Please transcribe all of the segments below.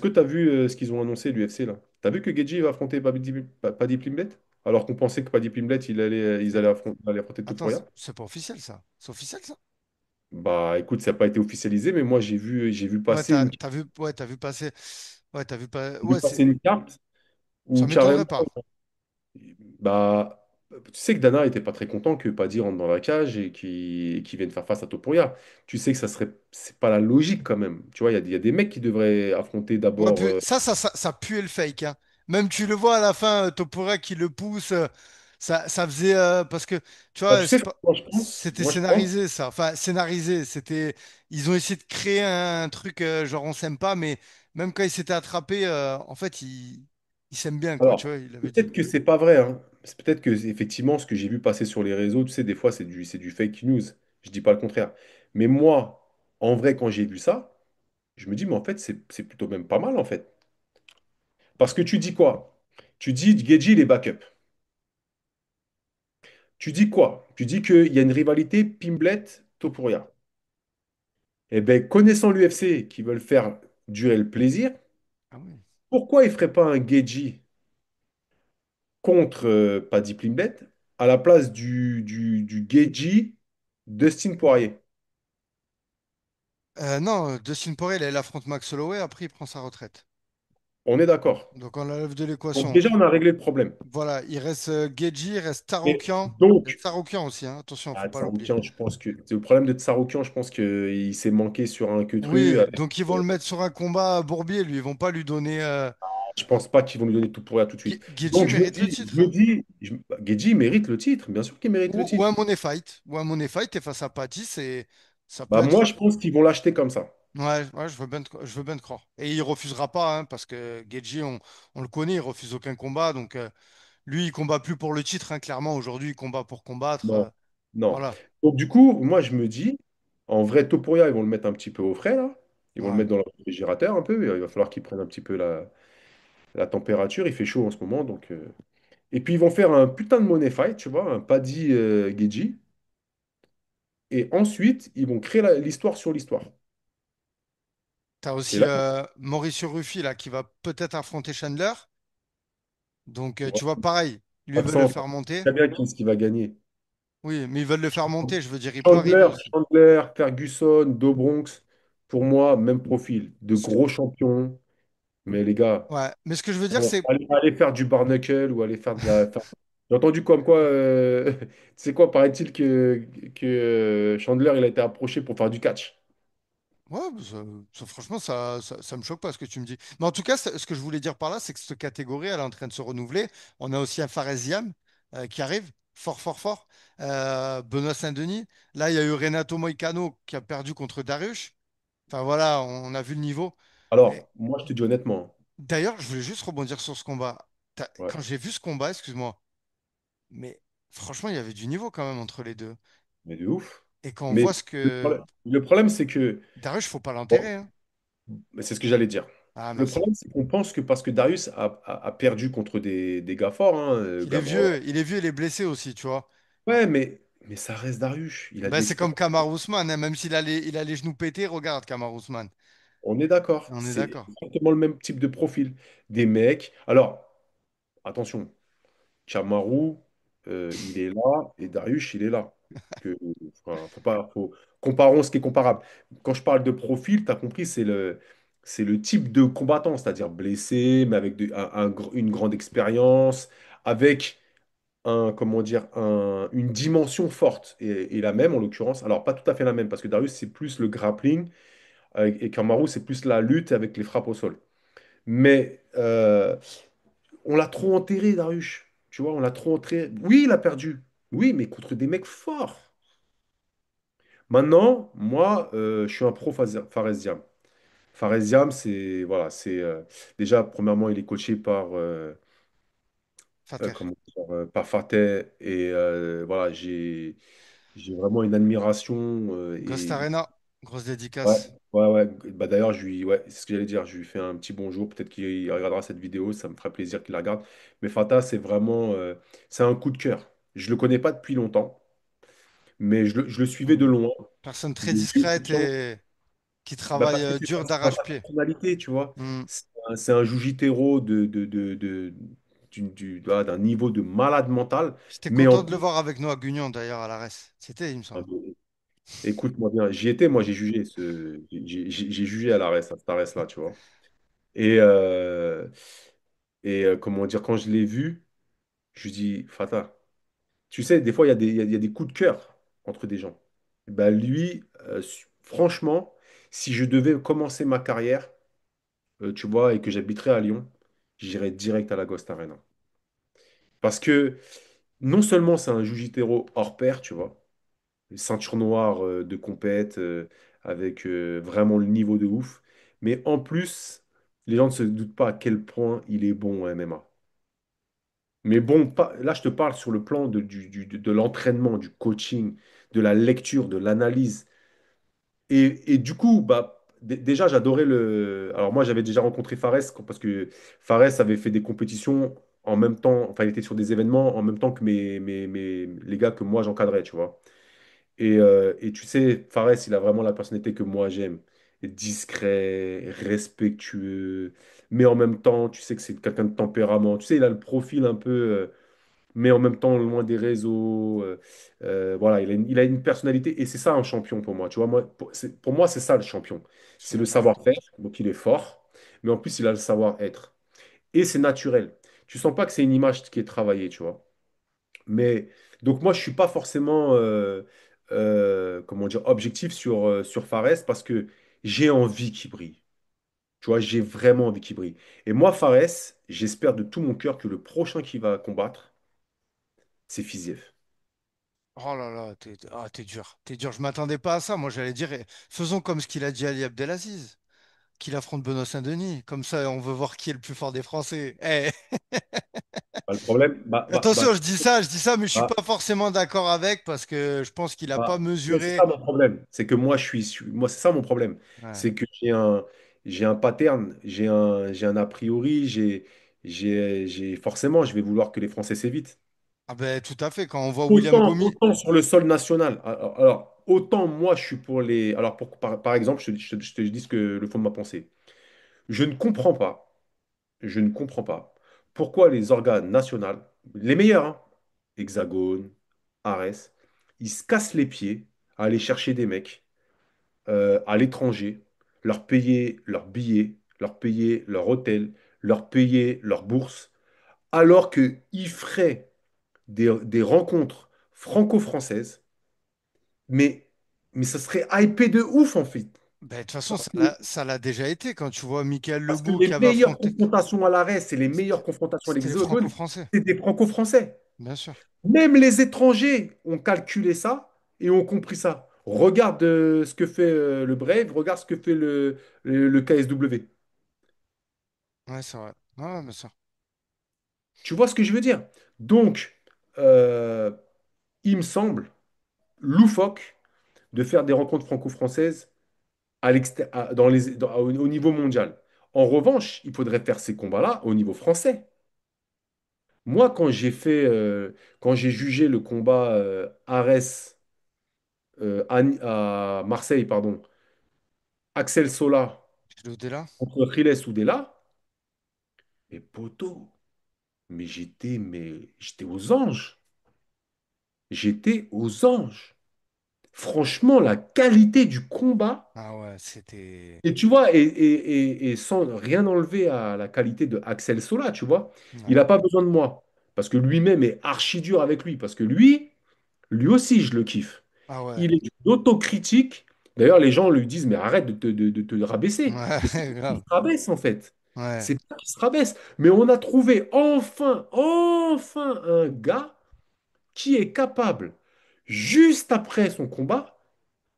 est-ce que tu as vu ce qu'ils ont annoncé, l'UFC, là? Tu as vu que Gedji va affronter Paddy Pimblett? Alors qu'on pensait que Paddy Pimblett, ils Mais allaient affronter attends, Topuria? c'est pas officiel ça. C'est officiel ça? Bah écoute, ça n'a pas été officialisé, mais moi j'ai vu Ouais, passer t'as vu passer. Ouais, t'as vu pas. j'ai vu Ouais, passer une carte ça où carrément, m'étonnerait pas. bah, tu sais que Dana était pas très content que Paddy rentre dans la cage et qu'il vienne faire face à Topuria. Tu sais que c'est pas la logique quand même. Tu vois, il y a des mecs qui devraient affronter Ouais, d'abord. puis ça puait le fake, hein. Même tu le vois à la fin, Topuria qui le pousse, ça faisait parce que tu Bah, tu vois, sais ce que moi je pense? c'était Moi je pense. scénarisé ça. Enfin, scénarisé, c'était ils ont essayé de créer un truc genre on s'aime pas, mais même quand ils s'étaient attrapés, en fait, ils s'aiment bien quoi. Tu Alors, vois, il avait dit. peut-être que c'est pas vrai, hein. C'est peut-être que effectivement ce que j'ai vu passer sur les réseaux, tu sais, des fois c'est du fake news. Je dis pas le contraire. Mais moi, en vrai, quand j'ai vu ça, je me dis, mais en fait, c'est plutôt même pas mal en fait. Parce que tu dis quoi? Tu dis Gedji, il est backup. Tu dis quoi? Tu dis qu'il y a une rivalité Pimblet-Topuria. Eh bien, connaissant l'UFC qui veulent faire durer le plaisir, Ah oui. pourquoi il ne ferait pas un Gedji contre Paddy Pimblet à la place du Gedji Dustin Poirier? Non, Dustin Poirier, il affronte Max Holloway, après il prend sa retraite. On est d'accord. Donc on l'enlève de Donc l'équation. déjà, on a réglé le problème. Voilà, il reste Geji, il reste Et Tarokian. Il y a donc, Tarokian aussi, hein. Attention, faut pas l'oublier. Tsaroukian, je pense que c'est le problème de Tsaroukian, je pense qu'il s'est manqué sur un queutru. Oui, donc ils vont le mettre sur un combat à Bourbier, lui. Ils vont pas lui donner. Je pense pas qu'ils vont lui donner tout pour rien tout de suite. Geji Donc mérite le titre, hein. Gedji mérite le titre, bien sûr qu'il mérite le Ou titre. un money fight. Ou un money fight, et face à Patty, ça peut Bah moi, être. je pense qu'ils vont l'acheter comme ça. Ouais, ouais, je veux bien te croire. Et il refusera pas, hein, parce que Geji, on le connaît, il refuse aucun combat. Donc lui, il combat plus pour le titre, hein, clairement. Aujourd'hui, il combat pour combattre. Non, non. Voilà. Donc du coup, moi, je me dis, en vrai, Topuria, ils vont le mettre un petit peu au frais, là. Ils vont le Ouais. mettre dans le réfrigérateur un peu. Il va falloir qu'ils prennent un petit peu la température. Il fait chaud en ce moment, donc... Et puis, ils vont faire un putain de money fight, tu vois, un Paddy Gedji. Et ensuite, ils vont créer l'histoire sur l'histoire. T'as Et aussi là, Mauricio Ruffi, là, qui va peut-être affronter Chandler. Donc, ouais, tu vois, pareil, lui, ils comme veulent ça, le on faire sait monter. très bien qui est-ce qui va gagner. Oui, mais ils veulent le faire monter. Je veux dire, il peut arriver Chandler, aussi. Chandler, Ferguson, Do Bronx, pour moi, même profil. De Ce que- gros champions. Mais les gars, Ouais, mais ce que je veux dire, bon, c'est. allez faire du bar knuckle ou aller faire de la. J'ai entendu comme quoi, tu sais quoi, paraît-il que Chandler, il a été approché pour faire du catch. Ouais, bah, franchement, ça me choque pas ce que tu me dis. Mais en tout cas, ce que je voulais dire par là, c'est que cette catégorie, elle est en train de se renouveler. On a aussi un Faresiam qui arrive, fort, fort, fort. Benoît Saint-Denis. Là, il y a eu Renato Moicano qui a perdu contre Dariush. Enfin, voilà, on a vu le niveau. Et Alors, moi, je te dis honnêtement, d'ailleurs, je voulais juste rebondir sur ce combat. ouais, Quand j'ai vu ce combat, excuse-moi, mais franchement, il y avait du niveau quand même entre les deux. mais de ouf. Et quand on Mais voit ce que le problème, c'est que, Dariush, faut pas bon, l'enterrer, hein. mais c'est ce que j'allais dire. Ah, Le merci. problème, c'est qu'on pense que parce que Darius a perdu contre des gars forts, hein, Il est vieux, il est blessé aussi, tu vois. ouais, mais ça reste Darius. Il a de Ben, c'est comme l'expérience. Kamaru Usman, hein, même il a les genoux pétés, regarde Kamaru Usman. On est d'accord. On est C'est d'accord. exactement le même type de profil. Des mecs. Alors, attention, Kamaru, il est là et Darius, il est là. Que, enfin, faut pas, comparons ce qui est comparable. Quand je parle de profil, tu as compris, c'est le type de combattant, c'est-à-dire blessé, mais avec une grande expérience, avec comment dire, une dimension forte. Et la même, en l'occurrence, alors pas tout à fait la même, parce que Darius, c'est plus le grappling, et Kamaru, c'est plus la lutte avec les frappes au sol. Mais on l'a trop enterré, Darius. Tu vois, on l'a trop enterré. Oui, il a perdu. Oui, mais contre des mecs forts. Maintenant, moi, je suis un pro Faresiam. Faresiam, c'est voilà, déjà premièrement, il est coaché Fater. par Fateh et voilà, j'ai vraiment une admiration Ghost et Arena, grosse ouais, dédicace. ouais. Bah d'ailleurs, ouais, c'est ce que j'allais dire. Je lui fais un petit bonjour. Peut-être qu'il regardera cette vidéo. Ça me ferait plaisir qu'il la regarde. Mais Fatah, c'est vraiment, c'est un coup de cœur. Je le connais pas depuis longtemps, mais je le suivais de Mm. loin. Personne très Il est discrète et qui bah travaille parce que c'est dur dans sa d'arrache-pied. personnalité, tu vois. Mm. c'est un Jiu-Jitero voilà, d'un niveau de malade mental. J'étais Mais en content de le plus, voir avec Noah Gugnon d'ailleurs à l'ARES. C'était, il me ah, semble. écoute-moi bien, j'y étais, moi j'ai jugé j'ai jugé à l'arrêt, à cet arrêt-là, tu vois. Et, comment dire, quand je l'ai vu, je lui dis, Fata, tu sais, des fois, il y a des coups de cœur entre des gens. Bah, lui, franchement, si je devais commencer ma carrière, tu vois, et que j'habiterais à Lyon, j'irais direct à la Ghost Arena. Parce que non seulement c'est un Jiu-Jitero hors pair, tu vois, ceinture noire de compète, avec vraiment le niveau de ouf, mais en plus, les gens ne se doutent pas à quel point il est bon en MMA. Mais bon, là, je te parle sur le plan de l'entraînement, du coaching, de la lecture, de l'analyse. Et du coup, bah, déjà, j'adorais le. Alors, moi, j'avais déjà rencontré Fares parce que Fares avait fait des compétitions en même temps. Enfin, il était sur des événements en même temps que les gars que moi, j'encadrais, tu vois. Et tu sais, Fares, il a vraiment la personnalité que moi, j'aime. Discret, respectueux, mais en même temps, tu sais que c'est quelqu'un de tempérament. Tu sais, il a le profil un peu. Mais en même temps loin des réseaux. Voilà, il a une personnalité et c'est ça un champion pour moi. Tu vois, pour moi, c'est ça le champion. Je suis C'est le d'accord avec toi. savoir-faire, donc il est fort, mais en plus, il a le savoir-être. Et c'est naturel. Tu sens pas que c'est une image qui est travaillée, tu vois. Mais donc moi, je suis pas forcément, comment dire, objectif sur Fares parce que j'ai envie qu'il brille. Tu vois, j'ai vraiment envie qu'il brille. Et moi, Fares, j'espère de tout mon cœur que le prochain qui va combattre, c'est Fiziev. Oh là là, t'es dur. T'es dur. Je m'attendais pas à ça. Moi, j'allais dire, faisons comme ce qu'il a dit Ali Abdelaziz, qu'il affronte Benoît Saint-Denis. Comme ça, on veut voir qui est le plus fort des Français. Eh, Pas le problème, attention, je dis ça, mais je suis bah, pas forcément d'accord avec parce que je pense qu'il a pas mais c'est mesuré. ça mon problème. C'est que moi, c'est ça mon problème. Ouais. C'est que j'ai un pattern, j'ai un a priori, forcément, je vais vouloir que les Français s'évitent. Ah ben, tout à fait. Quand on voit William Gomis, Autant sur le sol national. Autant moi, je suis pour les. Alors, par exemple, je te dis ce que le fond de ma pensée. Je ne comprends pas, je ne comprends pas pourquoi les organes nationaux, les meilleurs, hein, Hexagone, Ares, ils se cassent les pieds à aller chercher des mecs à l'étranger, leur payer leurs billets, leur payer leur hôtel, leur payer leur bourse, alors qu'ils feraient des rencontres franco-françaises, mais, mais ça serait hypé de ouf en fait. ben, de toute façon, Parce que, ça l'a déjà été. Quand tu vois Michael parce que Lebou qui les avait meilleures affronté, confrontations à l'arrêt, c'est les meilleures confrontations à c'était les l'Hexagone, Franco-Français, c'est des franco-français. bien sûr. Même les étrangers ont calculé ça et ont compris ça. Regarde ce que fait le Brave, regarde ce que fait le KSW. Ouais, c'est vrai. Ouais, bien sûr. Tu vois ce que je veux dire? Donc, euh, il me semble loufoque de faire des rencontres franco-françaises au niveau mondial. En revanche, il faudrait faire ces combats-là au niveau français. Moi, quand j'ai jugé le combat Arès à Marseille, pardon, Axel Sola Je le là. contre Riles Oudela, mais poto, j'étais aux anges. J'étais aux anges. Franchement, la qualité du combat. Ah ouais, c'était. Et tu vois, et sans rien enlever à la qualité de Axel Sola, tu vois, il Ouais. n'a pas besoin de moi. Parce que lui-même est archi dur avec lui. Parce que lui aussi, je le kiffe. Ah ouais. Il est d'autocritique. D'ailleurs, les gens lui disent, mais arrête de te rabaisser. Mais c'est Ouais, pas qu'il grave. se rabaisse, en fait. Ouais. C'est pas qu'il se rabaisse. Mais on a trouvé enfin un gars qui est capable, juste après son combat,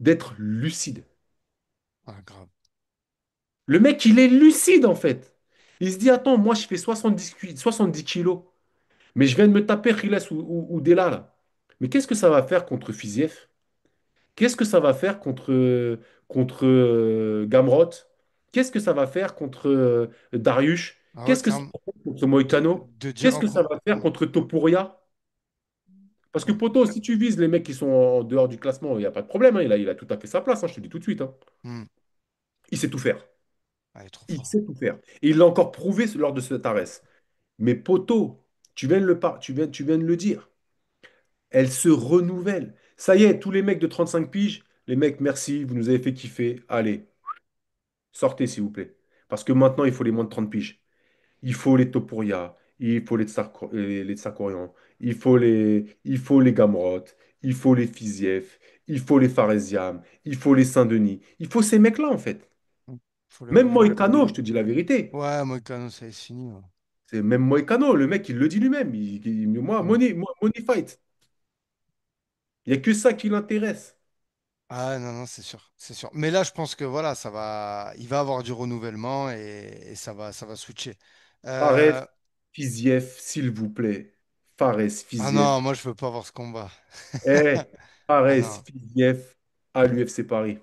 d'être lucide. Ah, grave. Le mec, il est lucide en fait. Il se dit, attends, moi je fais 70 kilos, mais je viens de me taper Riles ou Della là. Mais qu'est-ce que ça va faire contre Fiziev? Qu'est-ce que ça va faire contre Gamrot? Qu'est-ce que ça va faire contre Dariush? Ah ouais, Qu'est-ce que ça clairement. va faire contre Moïcano? De dire Qu'est-ce en que ça con. va faire contre Topuria? Parce que Ouais. poto, si tu vises les mecs qui sont en dehors du classement, il n'y a pas de problème, hein, il a tout à fait sa place, hein, je te dis tout de suite, hein. Hmm. Il sait tout faire. Ah, il est trop Il fort. sait tout faire. Et il l'a encore prouvé lors de cet arrest. Mais poto, tu viens de le dire. Elle se renouvelle. Ça y est, tous les mecs de 35 piges, les mecs, merci, vous nous avez fait kiffer. Allez, sortez s'il vous plaît. Parce que maintenant, il faut les moins de 30 piges. Il faut les Topuria, il faut les Tsakorian, il faut les Gamrot, il faut les Fiziev, il faut les Faresiam, il faut les Saint-Denis. Il faut ces mecs-là, en fait. Faut Même le... Moïcano, je te dis la vérité. Ouais, Moïcano, ça c'est fini. Ouais. C'est même Moïcano, le mec, il le dit lui-même. Moi, Mm. money fight. Il n'y a que ça qui l'intéresse. Ah non, non, c'est sûr, c'est sûr. Mais là, je pense que voilà, il va avoir du renouvellement et ça va switcher. Fares, Euh, Fiziev, s'il vous plaît. Fares, Ah non, Fiziev. moi je veux pas voir ce combat. Eh, Ah Fares, non. Fiziev à l'UFC Paris.